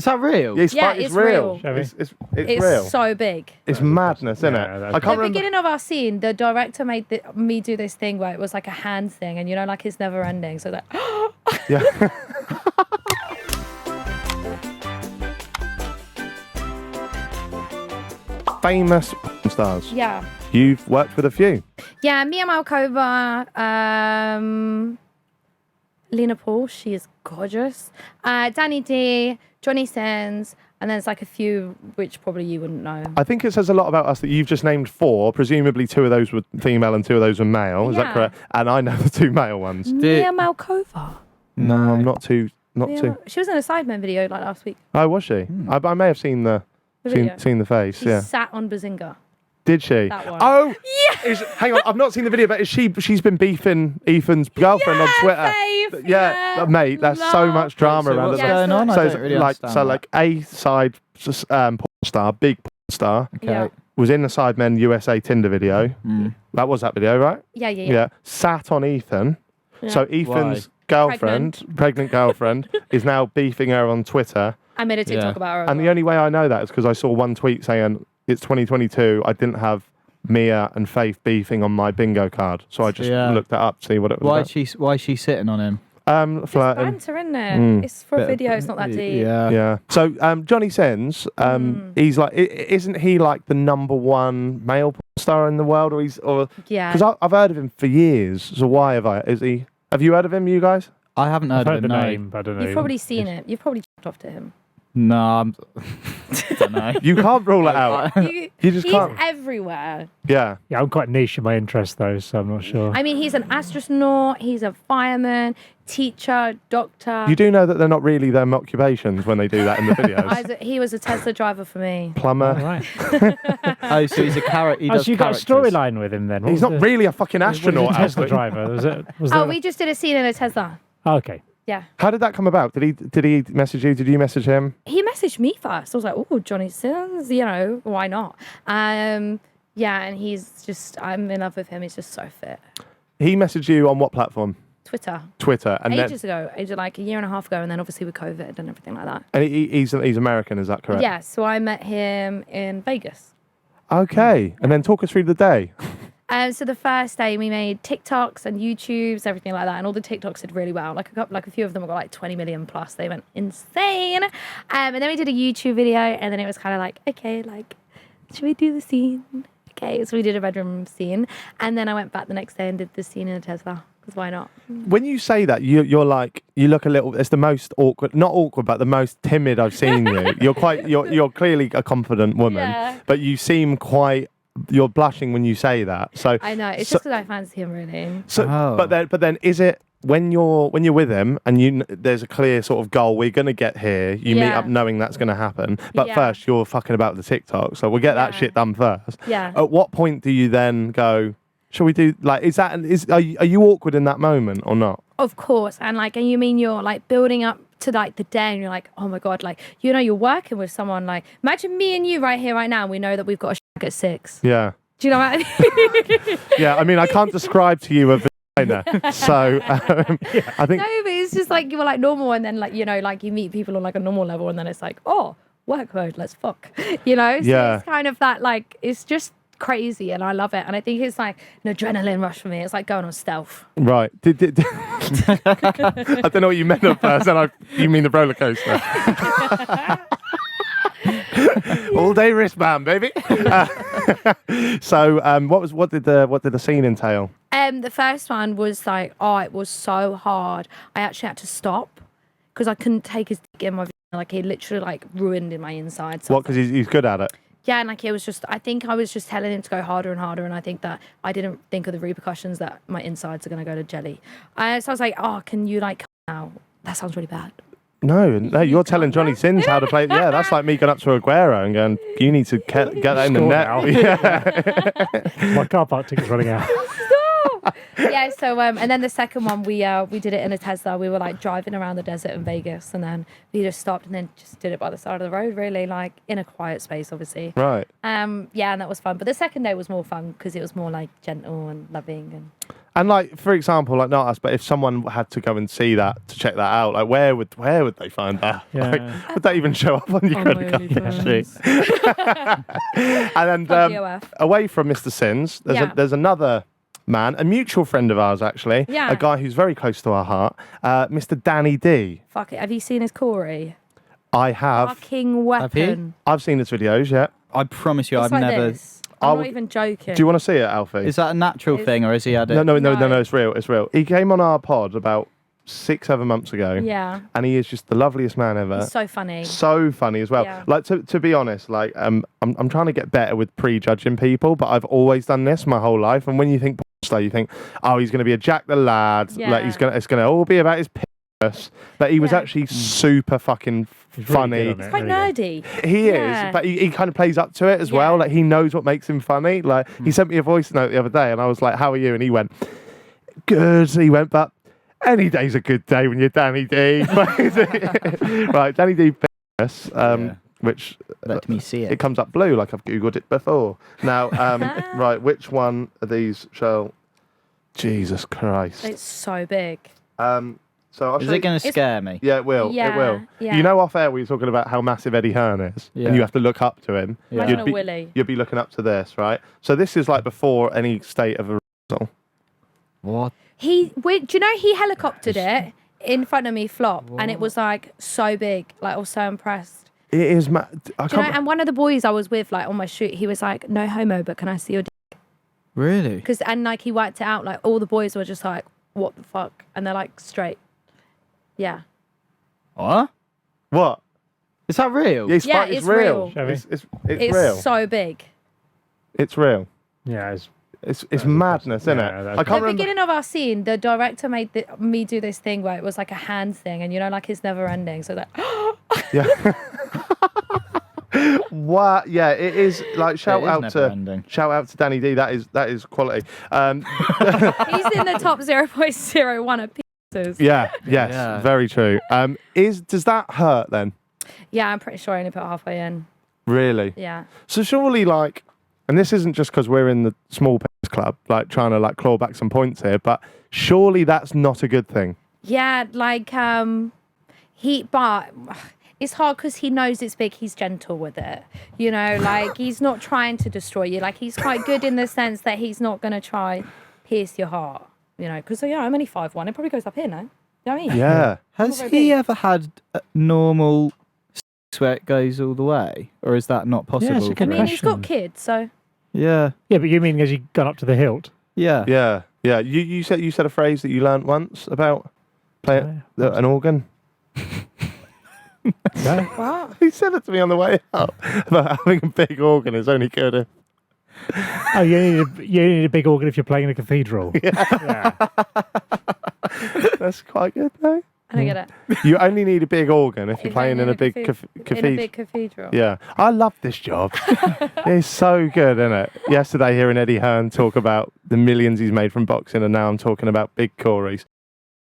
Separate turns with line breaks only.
that real?
It's real.
Shall we?
It's
It's
real.
so big.
It's madness, isn't
Yeah,
it?
that's
I can't
The
remember.
beginning of our scene, the director made me do this thing where it was like a hands thing, and like it's never ending. So that.
Yeah. Famous porn stars.
Yeah.
You've worked with a few.
Yeah, Mia Malkova, Lena Paul, she is gorgeous. Danny D, Johnny Sins, and there's like a few which probably you wouldn't know.
I think it says a lot about us that you've just named 4. Presumably 2 of those were female and 2 of those were male. Is that
Yeah.
correct? And I know the 2 male ones.
Mia Malkova.
No, I'm not too.
She was in a Sidemen video like last week.
Oh, was she? I may have seen the
video.
seen the face.
She
Yeah.
sat on Bazinga.
Did she?
That one.
Oh, yeah. Hang on, I've not seen the video, but she's been beefing Ethan's girlfriend on Twitter.
Fave,
Yeah, mate, there's so much drama
So
around
what's
it.
going on? I
So,
don't really
like,
understand that.
A side porn star, big porn star,
Okay.
Yeah.
was in the Sidemen USA Tinder video. That was that video, right?
Yeah.
Sat on Ethan. So Ethan's girlfriend, pregnant girlfriend, is now beefing her on Twitter.
I made a TikTok about her.
And the only way I know that is because I saw one tweet saying it's 2022. I didn't have Mia and Faith beefing on my bingo card, so I just looked that up to see what it was.
Why is she sitting on him?
It's
Flirting.
banter, isn't it? It's for a video. It's not that deep.
Yeah. So Johnny Sins, he's like, isn't he like the #1 male porn star in the world,
Yeah.
Because I've heard of him for years. So why have I? Have you heard of him, you guys?
I haven't heard
I've
of
heard
him.
the
No.
name, but I don't know.
You've probably seen it. You've probably checked off to him.
No, I don't know.
You can't rule it out.
You
just
he's
can't.
everywhere.
Yeah.
Yeah, I'm quite niche in my interest though, so I'm not sure.
I mean, he's an astronaut. He's a fireman, teacher, doctor.
You do know that they're not really their occupations when they do that in the videos.
He was a Tesla driver for me.
Plumber.
Right.
Oh, so he's a character. He
Oh,
does
so you got a
characters.
storyline with him then? What
He's
was
not
the-
really a fucking
was he a
astronaut.
Tesla
Alfred.
driver. Was
Oh,
that-
we just did a scene in a Tesla.
Oh, okay.
Yeah.
How did that come about? Did he message you? Did you message him?
He messaged me first. I was like, oh, Johnny Sins, why not? Yeah, and I'm in love with him. He's just so fit.
He messaged you on what platform?
Twitter.
And
Ages ago, like a year and a half ago, and then obviously with COVID and everything like that.
And he's American, is that correct?
Yeah, so I met him in Vegas.
Okay. And then talk us through the day.
So the first day we made TikToks and YouTubes, everything like that, and all the TikToks did really well. Like a few of them got like 20 million plus. They went insane. And then we did a YouTube video, and then it was kind of like, okay, like, should we do the scene? Okay, so we did a bedroom scene, and then I went back the next day and did the scene in a Tesla. Because why not?
When you say that, you're like, you look a little. It's the most awkward, not awkward, but the most timid I've seen you. You're clearly a confident woman,
Yeah.
but you seem quite. You're blushing when you say that. So
I know it's just because I fancy him really.
So, but then, is it when you're with him and there's a clear sort of goal? We're gonna get here. You meet up knowing that's gonna happen. But
Yeah.
first, you're fucking about the TikTok. So we'll get that
Yeah.
shit done first.
Yeah.
At what point do you then go? Shall we do like? Are you awkward in that moment or not?
Of course, and you mean you're like building up to like the day, and you're like, oh my god, like you're working with someone like imagine me and you right here, right now. And we know that we've got a at 6.
Yeah.
Do you know what I mean?
Yeah. I mean, I can't describe to you a vagina, so I think.
No, but it's just like you're like normal, and then like you meet people on like a normal level, and then it's like, oh, work mode, let's fuck, So
Yeah.
it's kind of that like it's just crazy, and I love it, and I think it's like an adrenaline rush for me. It's like going on stealth.
Right. I don't know what you meant at first, and you mean the roller coaster. All day wristband, baby. So, what did the scene entail?
The first one was like, it was so hard. I actually had to stop because I couldn't take his dick in my. Like he literally like ruined in my insides.
What? Because he's good at it.
Yeah, and like it was just, I think I was just telling him to go harder and harder, and I think that I didn't think of the repercussions that my insides are going to go to jelly. So I was like, can you like now? That sounds really bad.
No, you're telling Johnny Sins how to play. Yeah, that's like me going up to Aguero and going, you need to get that in the
Score
net.
now.
Yeah.
My car park ticket's running out.
Yeah, so and then the second one we did it in a Tesla. We were like driving around the desert in Vegas, and then we just stopped and then just did it by the side of the road, really, like in a quiet space, obviously.
Right.
Yeah, and that was fun. But the second day was more fun because it was more like gentle and loving.
And like, for example, like not us, but if someone had to go and see that to check that out, like where would they find that?
Yeah.
Like, would that even show up on your
On
credit
my
card?
OnlyFans.
And
Fuck the OF.
away from Mr. Sins, there's another man, a mutual friend of ours actually,
Yeah.
a guy who's very close to our heart, Mr. Danny D.
Fuck it. Have you seen his Corey?
I have.
Fucking
you?
weapon.
I've seen his videos. Yeah.
I promise you,
It's
I've
like
never.
this. I'm
I'll-
not even joking.
Do you want to see it, Alfie?
Is that a natural
It's-
thing, or has he had it?
No,
No.
it's real. It's real. He came on our pod about 6-7 months ago.
Yeah.
And he is just the loveliest man ever.
He's so funny.
So funny as well.
Yeah.
Like to be honest, like I'm trying to get better with prejudging people, but I've always done this my whole life. And when you think porn star, you think, oh, he's going to be a Jack the Lad. Like
Yeah.
it's gonna all be about his penis. But he was
Yeah.
actually super fucking
He's really
funny.
good on
It's
it,
quite
really
nerdy.
He
Yeah.
is, but he kind of plays up to it as well.
Yeah.
Like he knows what makes him funny. Like he sent me a voice note the other day, and I was like, "How are you?" And he went, "Good." He went, "But any day's a good day when you're Danny D." Right, Danny D. Penis,
Yeah.
which
Let me see
it
it.
comes up blue, like I've googled it before. Now, right, which one of these shall? Jesus Christ.
It's so big.
So I'll
Is
show
it
you-
going to scare me?
Yeah, it will. It
Yeah,
will.
yeah.
You know, off air we were talking about how massive Eddie Hearn is,
Yeah.
and you have to look up to him.
Yeah.
Imagine
You'd
a
be-
Willy.
You'll be looking up to this, right? So this is like before any state of arousal.
What?
Do you know he helicoptered it in front of me, flop, and it was like so big. Like I was so impressed.
It is. I
Do you know?
can't.
And one of the boys I was with, like on my shoot, he was like, "No homo, but can I see your dick?"
Really?
Because and like he wiped it out. Like all the boys were just like, "What the fuck?" And they're like, "Straight." Yeah.
What?
What?
Is that real?
It's,
Yeah,
it's
it's
real.
real.
Shall we?
It's
It's
real.
so big.
It's real.
Yeah,
It's madness, isn't
Yeah,
it?
that's
I
At
can't
the
remember.
beginning of our scene, the director made me do this thing where it was like a hand thing, and you know, like it's never ending. So like,
Yeah. What? Yeah, it is. Like shout
It is
out
never
to
ending.
Danny D. That is quality.
he's in the top 0.01 of pieces.
Yeah. Yes.
Yeah.
Very true. Does that hurt then?
Yeah, I'm pretty sure I only put halfway in.
Really?
Yeah.
So surely, like, and this isn't just because we're in the small penis club, like trying to like claw back some points here, but surely that's not a good thing.
Yeah, like but it's hard because he knows it's big. He's gentle with it, you know. Like he's not trying to destroy you. Like he's quite good in the sense that he's not gonna try pierce your heart, you know. Because I'm only 5'1". It probably goes up here, no? You know what I mean?
Yeah.
Has
very
he
big.
ever had a normal sex where it goes all the way, or is that not possible?
it's a
I
good
for
mean,
him?
he's got
question.
kids, so
Yeah.
Yeah, but you mean has he gone up to the hilt?
Yeah.
Yeah. Yeah. You said a phrase that you learnt once about playing an organ.
No.
what?
He said it to me on the way up about having a big organ is only good if.
Oh, you need a big organ if you're playing in a cathedral. Yeah.
That's quite good, though.
I don't get it.
You only need a big organ if you're
If
playing
only
in a big
in
cathedral.
a big cathedral.
Yeah, I love this job. It's so good, isn't it? Yesterday, hearing Eddie Hearn talk about the millions he's made from boxing, and now I'm talking about big Corys.